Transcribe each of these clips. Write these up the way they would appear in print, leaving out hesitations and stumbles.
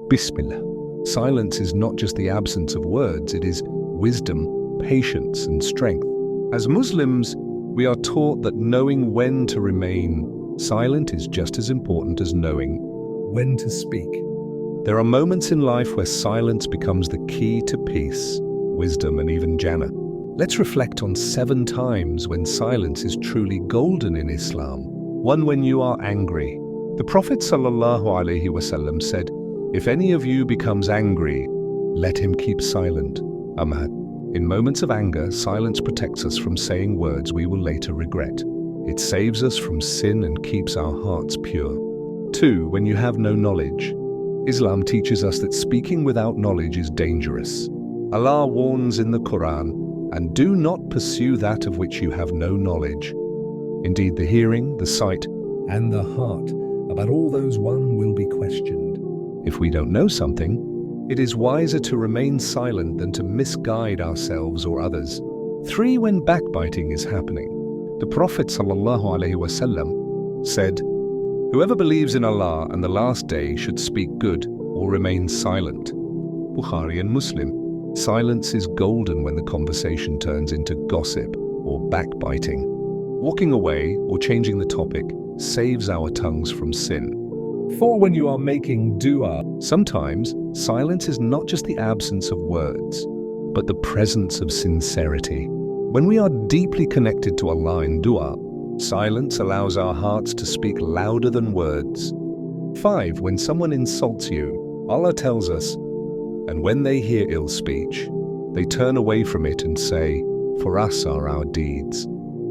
Bismillah. Silence is not just the absence of words, it is wisdom, patience, and strength. As Muslims, we are taught that knowing when to remain silent is just as important as knowing when to speak. There are moments in life where silence becomes the key to peace, wisdom, and even Jannah. Let's reflect on 7 times when silence is truly golden in Islam. 1. When you are angry. The Prophet ﷺ said, "If any of you becomes angry, let him keep silent." Ahmad. In moments of anger, silence protects us from saying words we will later regret. It saves us from sin and keeps our hearts pure. 2. When you have no knowledge. Islam teaches us that speaking without knowledge is dangerous. Allah warns in the Quran, "And do not pursue that of which you have no knowledge." Indeed, the hearing, the sight, and the heart about all those one will be questioned. If we don't know something, it is wiser to remain silent than to misguide ourselves or others. 3. When backbiting is happening. The Prophet ﷺ said, "Whoever believes in Allah and the last day should speak good or remain silent." Bukhari and Muslim. Silence is golden when the conversation turns into gossip or backbiting. Walking away or changing the topic saves our tongues from sin. 4. When you are making dua. Sometimes, silence is not just the absence of words, but the presence of sincerity. When we are deeply connected to Allah in dua, silence allows our hearts to speak louder than words. 5. When someone insults you. Allah tells us, "And when they hear ill speech, they turn away from it and say, 'For us are our deeds,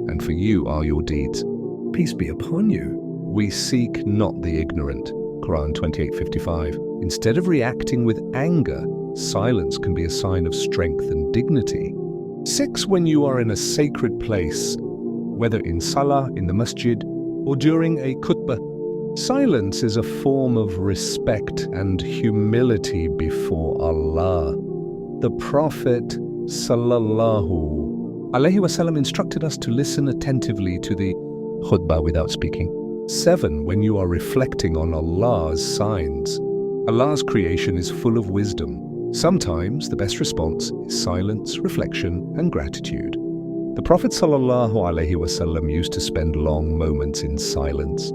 and for you are your deeds. Peace be upon you. We seek not the ignorant.'" Quran 28:55. Instead of reacting with anger, silence can be a sign of strength and dignity. 6. When you are in a sacred place, whether in salah, in the masjid, or during a khutbah. Silence is a form of respect and humility before Allah. The Prophet ﷺ instructed us to listen attentively to the khutbah without speaking. 7. When you are reflecting on Allah's signs. Allah's creation is full of wisdom. Sometimes the best response is silence, reflection, and gratitude. The Prophet ﷺ used to spend long moments in silence,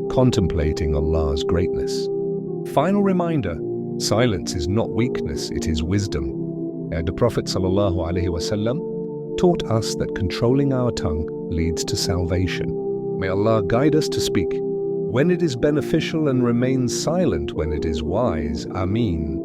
contemplating Allah's greatness. Final reminder, silence is not weakness, it is wisdom. And the Prophet ﷺ taught us that controlling our tongue leads to salvation. May Allah guide us to speak when it is beneficial and remain silent when it is wise. Ameen.